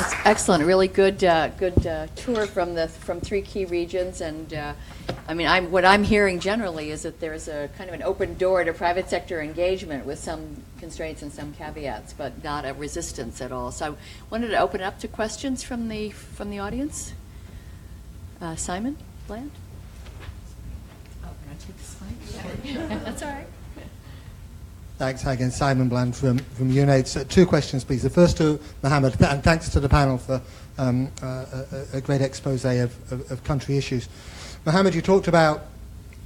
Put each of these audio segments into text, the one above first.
was excellent. Really good tour from 3 key regions. And I mean, what I'm hearing generally is that there's a kind of an open door to private sector engagement with some constraints and some caveats, but not a resistance at all. So I wanted to open it up to questions from the audience. Simon Bland. Oh, can I take this slide? Yeah. That's all right. Thanks. Hi again, Simon Bland from UNAIDS. 2 questions, please. The first to Mohammed, and thanks to the panel for a great expose of country issues. Mohammed, you talked about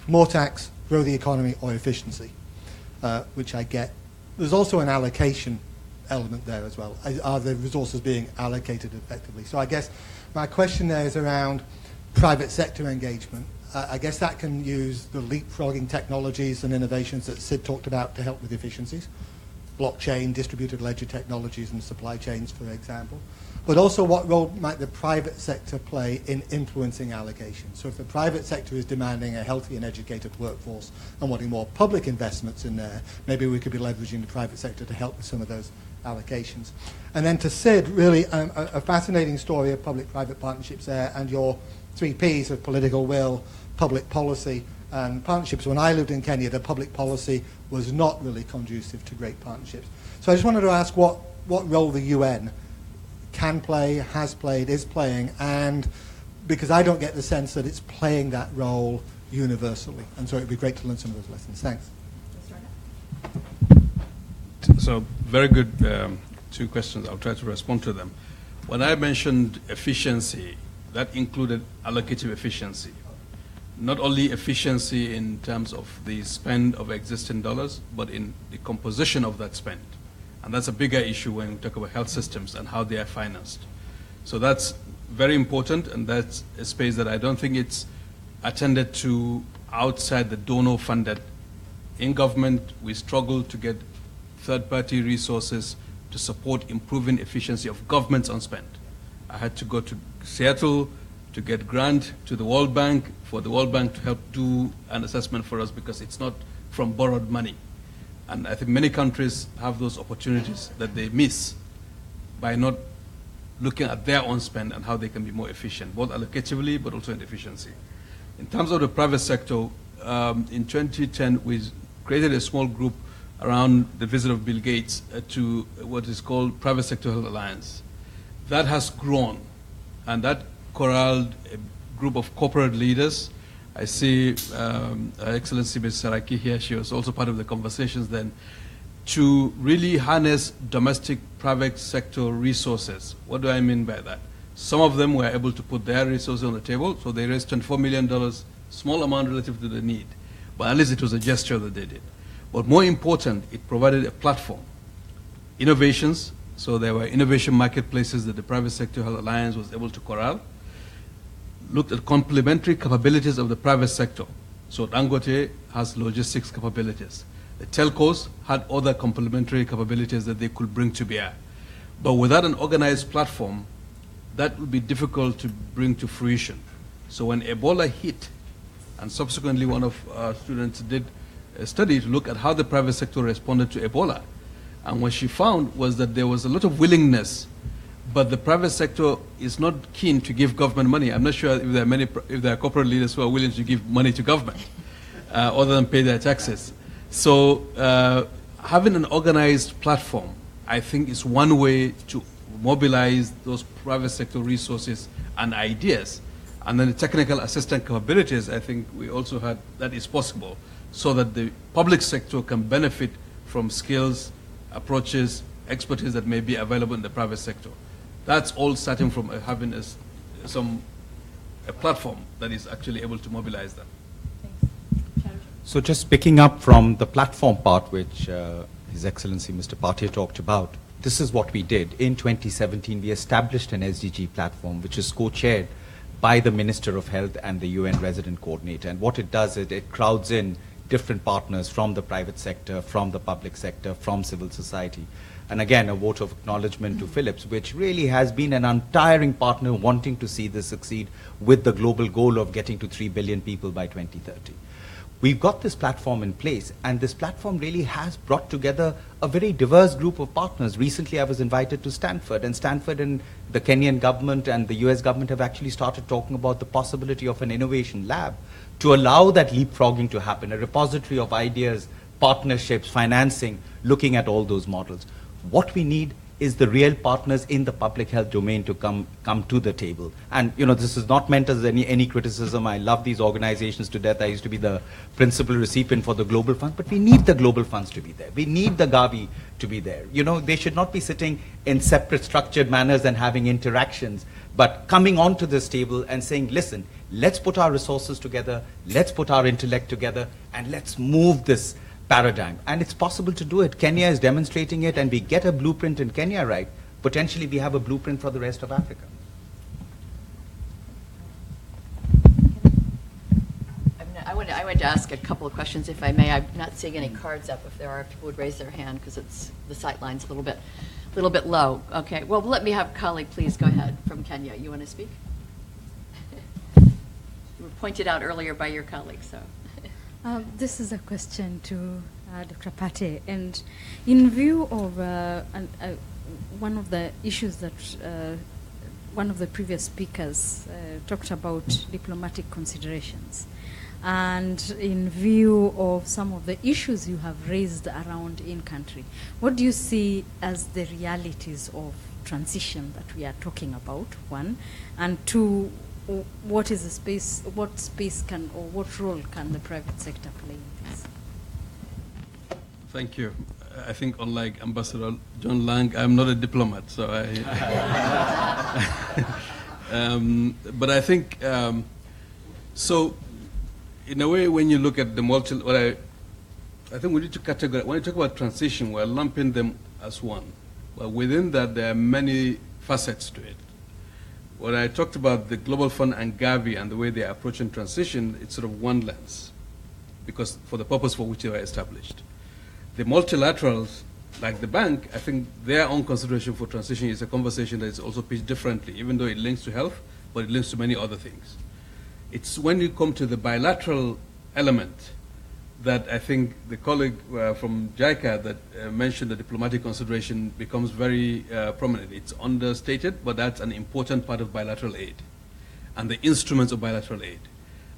more tax, grow the economy, or efficiency, which I get. There's also an allocation element there as well. Are the resources being allocated effectively? So I guess my question there is around private sector engagement. I guess that can use the leapfrogging technologies and innovations that Sid talked about to help with efficiencies, blockchain, distributed ledger technologies and supply chains, for example. But also, what role might the private sector play in influencing allocation? So if the private sector is demanding a healthy and educated workforce and wanting more public investments in there, maybe we could be leveraging the private sector to help with some of those allocations. And then to Sid, really a fascinating story of public-private partnerships there, and your 3 Ps of political will, public policy, and partnerships. When I lived in Kenya, the public policy was not really conducive to great partnerships. So I just wanted to ask what role the UN can play, has played, is playing, and because I don't get the sense that it's playing that role universally. And so it would be great to learn some of those lessons. Thanks. So very good 2 questions. I'll try to respond to them. When I mentioned efficiency, that included allocative efficiency. Not only efficiency in terms of the spend of existing dollars, but in the composition of that spend. And that's a bigger issue when we talk about health systems and how they are financed. So that's very important, and that's a space that I don't think it's attended to outside the donor-funded. In government, we struggle to get third-party resources to support improving efficiency of governments on spend. I had to go to Seattle to get grant to the World Bank, for the World Bank to help do an assessment for us, because it's not from borrowed money. And I think many countries have those opportunities that they miss by not looking at their own spend and how they can be more efficient, both allocatively but also in efficiency. In terms of the private sector, in 2010, we created a small group around the visit of Bill Gates to what is called Private Sector Health Alliance. That has grown, and that corralled a group of corporate leaders. I see Her Excellency Ms. Saraki here. She was also part of the conversations then, to really harness domestic private sector resources. What do I mean by that? Some of them were able to put their resources on the table, so they raised $24 million, small amount relative to the need, but at least it was a gesture that they did. But more important, it provided a platform. Innovations, so there were innovation marketplaces that the Private Sector Health Alliance was able to corral. Looked at complementary capabilities of the private sector. So Dangote has logistics capabilities. The telcos had other complementary capabilities that they could bring to bear. But without an organized platform, that would be difficult to bring to fruition. So when Ebola hit, and subsequently one of our students did a study to look at how the private sector responded to Ebola. And what she found was that there was a lot of willingness, but the private sector is not keen to give government money. I'm not sure if there are corporate leaders who are willing to give money to government, other than pay their taxes. So having an organized platform, I think, is one way to mobilize those private sector resources and ideas. And then the technical assistance capabilities, I think we also had that is possible, so that the public sector can benefit from skills, approaches, expertise that may be available in the private sector. That's all starting from having a platform that is actually able to mobilize them. So just picking up from the platform part, which His Excellency Mr. Bhatia talked about, this is what we did. In 2017, we established an SDG platform, which is co-chaired by the Minister of Health and the UN Resident Coordinator. And what it does is it crowds in different partners from the private sector, from the public sector, from civil society. And again, a vote of acknowledgement to Philips, which really has been an untiring partner wanting to see this succeed with the global goal of getting to 3 billion people by 2030. we've got this platform in place, and this platform really has brought together a very diverse group of partners. Recently, I was invited to Stanford, and Stanford and the Kenyan government and the US government have actually started talking about the possibility of an innovation lab to allow that leapfrogging to happen, a repository of ideas, partnerships, financing, looking at all those models. What we need is the real partners in the public health domain to come to the table. And this is not meant as any criticism. I love these organizations to death. I used to be the principal recipient for the Global Fund, but we need the Global Funds to be there. We need the Gavi to be there. They should not be sitting in separate structured manners and having interactions, but coming onto this table and saying, listen, let's put our resources together, let's put our intellect together, and let's move this paradigm. And it's possible to do it. Kenya is demonstrating it, and we get a blueprint in Kenya right. Potentially we have a blueprint for the rest of Africa. I wanted to ask a couple of questions, if I may. I'm not seeing any cards up. If there are, people would raise their hand because the sight line's a little bit low. Okay. Well, let me have a colleague, please go ahead from Kenya. You want to speak? You were pointed out earlier by your colleague, so. This is a question to Dr. Pate, and in view of one of the issues that one of the previous speakers talked about, diplomatic considerations, and in view of some of the issues you have raised around in-country, what do you see as the realities of transition that we are talking about, one, and two, what is the space, what space can, or what role can the private sector play in this? Thank you. I think unlike Ambassador John Lang, I'm not a diplomat, so but I think, so in a way when you look at the I think we need to categorize, when you talk about transition, we're lumping them as one. But within that, there are many facets to it. When I talked about the Global Fund and Gavi and the way they are approaching transition, it's sort of one lens, because for the purpose for which they were established. The multilaterals, like the bank, I think their own consideration for transition is a conversation that is also pitched differently, even though it links to health, but it links to many other things. It's when you come to the bilateral element that I think the colleague from JICA that mentioned the diplomatic consideration becomes very prominent. It's understated, but that's an important part of bilateral aid and the instruments of bilateral aid.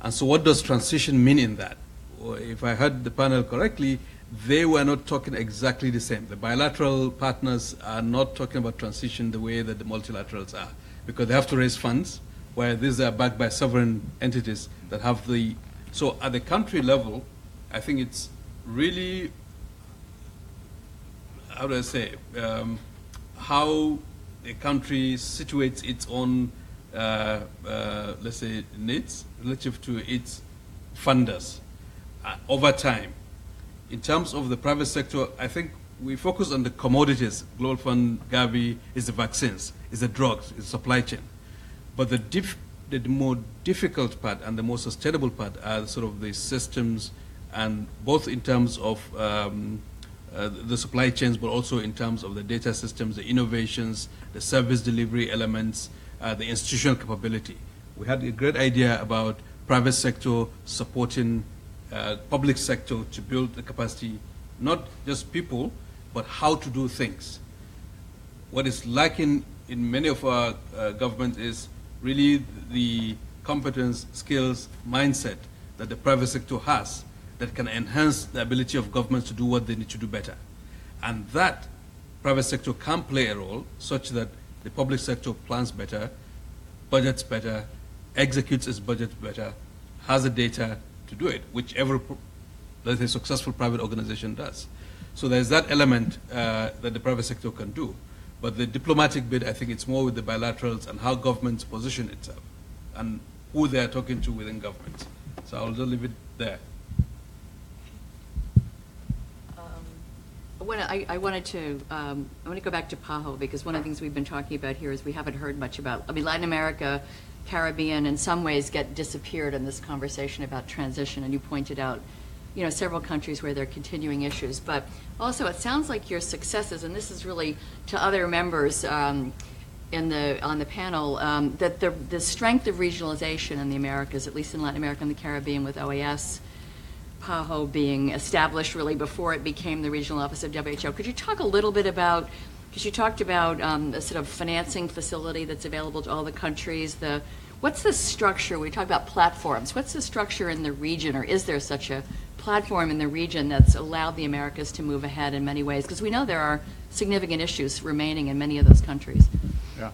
And so what does transition mean in that? Or if I heard the panel correctly, they were not talking exactly the same. The bilateral partners are not talking about transition the way that the multilaterals are, because they have to raise funds, where these are backed by sovereign entities that have the... So at the country level, I think it's really, how do I say, how a country situates its own, let's say, needs relative to its funders over time. In terms of the private sector, I think we focus on the commodities. Global Fund, Gavi, is the vaccines, is the drugs, is the supply chain. But the more difficult part and the more sustainable part are sort of the systems, and both in terms of the supply chains, but also in terms of the data systems, the innovations, the service delivery elements, the institutional capability. We had a great idea about private sector supporting public sector to build the capacity, not just people, but how to do things. What is lacking in many of our governments is really the competence, skills, mindset that the private sector has that can enhance the ability of governments to do what they need to do better. And that private sector can play a role such that the public sector plans better, budgets better, executes its budget better, has the data to do it, which every, let's say, successful private organization does. So there's that element that the private sector can do. But the diplomatic bit, I think it's more with the bilaterals and how governments position itself and who they are talking to within governments. So I'll just leave it there. I want to go back to PAHO, because one of the things we've been talking about here is we haven't heard much about, I mean, Latin America, Caribbean, in some ways disappeared in this conversation about transition, and you pointed out, you know, several countries where there are continuing issues. But also it sounds like your successes, and this is really to other members on the panel, that the strength of regionalization in the Americas, at least in Latin America and the Caribbean with OAS, PAHO being established really before it became the regional office of WHO. Could you talk a little bit about, because you talked about a sort of financing facility that's available to all the countries, what's the structure, we talk about platforms, what's the structure in the region, or is there such a platform in the region that's allowed the Americas to move ahead in many ways? Because we know there are significant issues remaining in many of those countries. Yeah.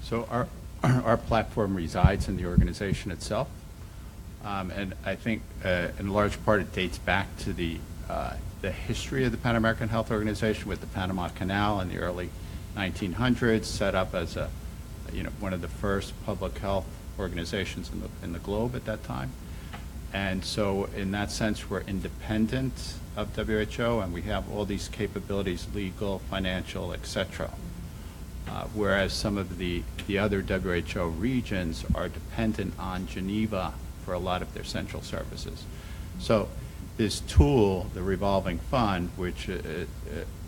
So our platform resides in the organization itself. And I think in large part it dates back to the history of the Pan American Health Organization with the Panama Canal in the early 1900s, set up as one of the first public health organizations in the globe at that time. And so in that sense, we're independent of WHO, and we have all these capabilities, legal, financial, et cetera. Whereas some of the other WHO regions are dependent on Geneva for a lot of their central services. So this tool, the revolving fund, which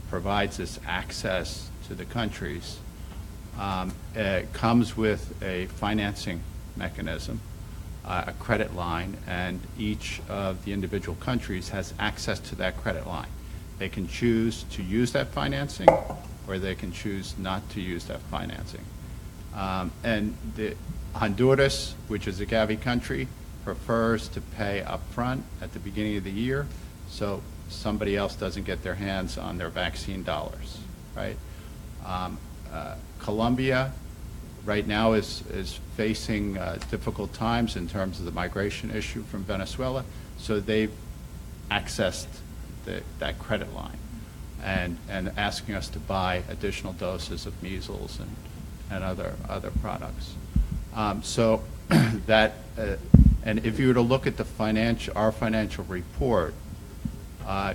provides us access to the countries, comes with a financing mechanism, a credit line, and each of the individual countries has access to that credit line. They can choose to use that financing, or they can choose not to use that financing. And Honduras, which is a Gavi country, prefers to pay up front at the beginning of the year, so somebody else doesn't get their hands on their vaccine dollars, right? Colombia right now is facing difficult times in terms of the migration issue from Venezuela, so they've accessed that credit line and asking us to buy additional doses of measles and other products. So that, and if you were to look at our financial report,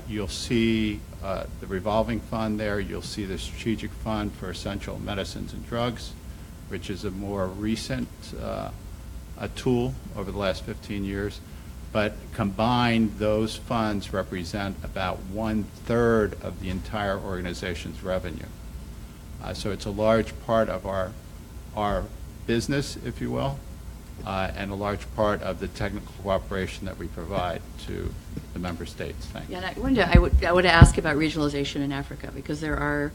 you'll see the revolving fund there. You'll see the strategic fund for essential medicines and drugs, which is a more recent a tool over the last 15 years. But combined, those funds represent about 1/3 of the entire organization's revenue. So it's a large part of our business, if you will, and a large part of the technical cooperation that we provide to the member states. Thank you. Yeah, and I would ask about regionalization in Africa, because there are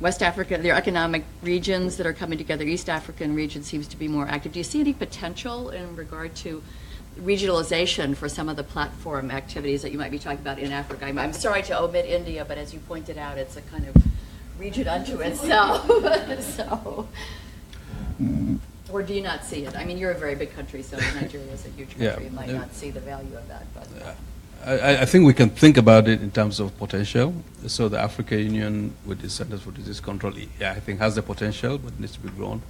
West Africa, there are economic regions that are coming together. East African region seems to be more active. Do you see any potential in regard to regionalization for some of the platform activities that you might be talking about in Africa? I'm sorry to omit India, but as you pointed out, it's a kind of region unto itself. So, or do you not see it? I mean, you're a very big country, so Nigeria is a huge country. Yeah. You might not see the value of that. But I think we can think about it in terms of potential. So the African Union, with the Centers for Disease Control, I think has the potential, but needs to be grown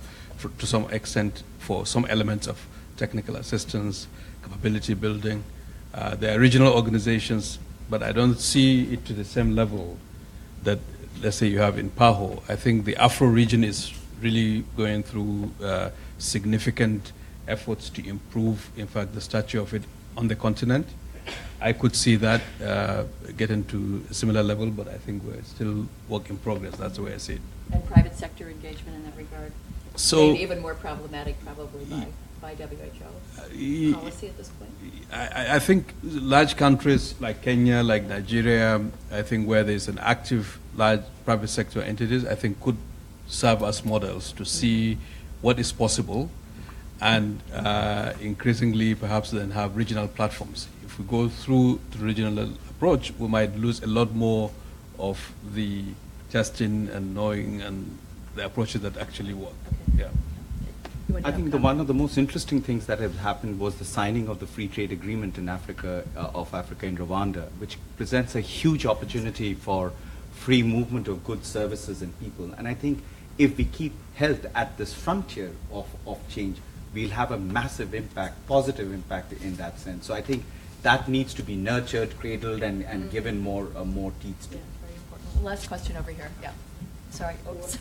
to some extent for some elements of technical assistance, capability building. There are regional organizations, but I don't see it to the same level that, let's say, you have in PAHO. I think the Afro region is really going through significant efforts to improve, in fact, the stature of it on the continent. I could see that getting to a similar level, but I think we're still work in progress. That's the way I see it. and private sector engagement in that regard. So Maybe even more problematic, probably by WHO policy at this point. I think large countries like Kenya, like Nigeria, I think where there's an active large private sector entities, I think could serve as models to see what is possible, and increasingly perhaps then have regional platforms. If we go through the regional approach, we might lose a lot more of the testing and knowing and the approaches that actually work. Yeah. I think one of the most interesting things that has happened was the signing of the free trade agreement in Africa, in Rwanda, which presents a huge opportunity for free movement of goods, services, and people. And I think if we keep health at this frontier of change, we'll have a massive impact, positive impact in that sense. So I think that needs to be nurtured, cradled, and given more teeth to. Yeah, very important. Last question over here. Yeah. Sorry. Oops.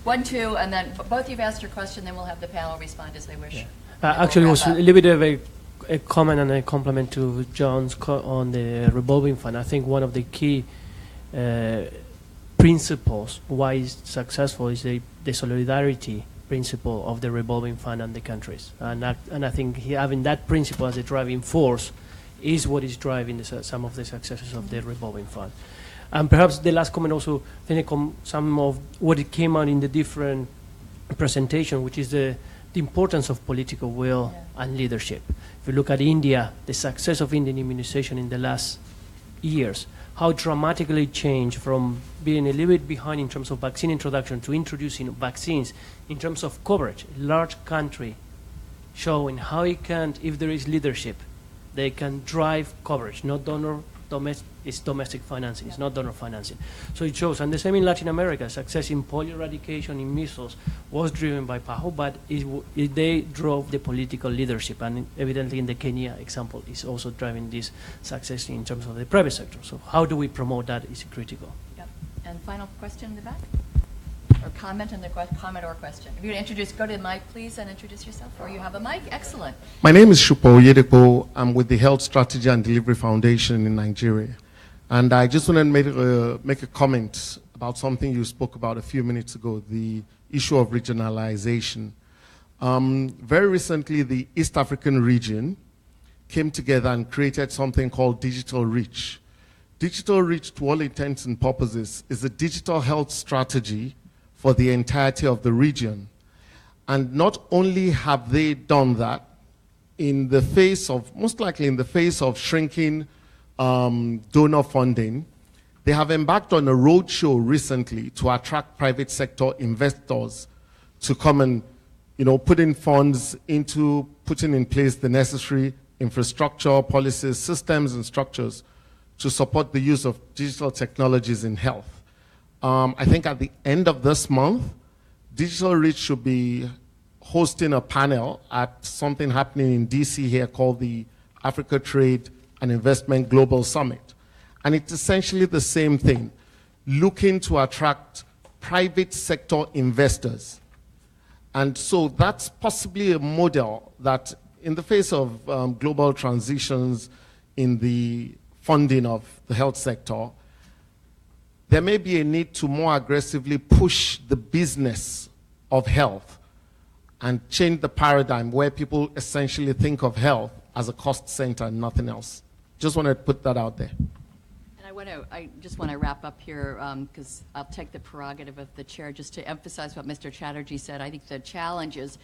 1, 2, and then both you've asked your question, then we'll have the panel respond as they wish. Yeah. Actually, it was a little bit of a comment and a compliment to John's on the revolving fund. I think one of the key principles why it's successful is the solidarity principle of the revolving fund and the countries. And I think having that principle as a driving force is what is driving some of the successes of the revolving fund. And perhaps the last comment also, some of what it came out in the different presentation, which is the importance of political will and leadership. If you look at India, the success of Indian immunization in the last years, how dramatically it changed from being a little bit behind in terms of vaccine introduction to introducing vaccines in terms of coverage. A large country showing how it can, if there is leadership, they can drive coverage, not it's domestic financing, it's not donor financing. So it shows, and the same in Latin America, success in polio eradication, in measles, was driven by PAHO, but they drove the political leadership, and evidently in the Kenya example is also driving this success in terms of the private sector. So how do we promote that is critical. Yep. And final question in the back? Or comment on the comment or question. If you introduce, go to the mic, please, and introduce yourself. Or you have a mic. Excellent. My name is Shupo Oyedepo. I'm with the Health Strategy and Delivery Foundation in Nigeria. And I just wanted to make a comment about something you spoke about a few minutes ago, the issue of regionalization. Very recently, the East African region came together and created something called Digital Reach. Digital Reach, to all intents and purposes, is a digital health strategy for the entirety of the region. And not only have they done that in the face of, most likely in the face of shrinking donor funding, they have embarked on a roadshow recently to attract private sector investors to come and, put in funds into putting in place the necessary infrastructure, policies, systems, and structures to support the use of digital technologies in health. I think at the end of this month, Digital Reach should be hosting a panel at something happening in DC here called the Africa Trade and Investment Global Summit. And it's essentially the same thing, looking to attract private sector investors. And so that's possibly a model that in the face of global transitions in the funding of the health sector, there may be a need to more aggressively push the business of health and change the paradigm where people essentially think of health as a cost center and nothing else. Just want to put that out there. And I just want to wrap up here because I'll take the prerogative of the chair just to emphasize what Mr. Chatterjee said. I think the challenge is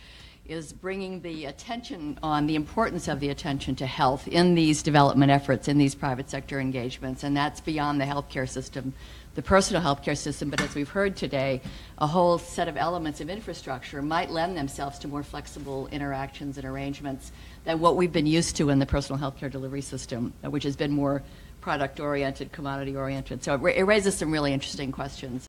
bringing the attention on the importance of the attention to health in these development efforts, in these private sector engagements, and that's beyond the healthcare system, the personal healthcare system, but as we've heard today, a whole set of elements of infrastructure might lend themselves to more flexible interactions and arrangements than what we've been used to in the personal healthcare delivery system, which has been more product-oriented, commodity-oriented. So it raises some really interesting questions.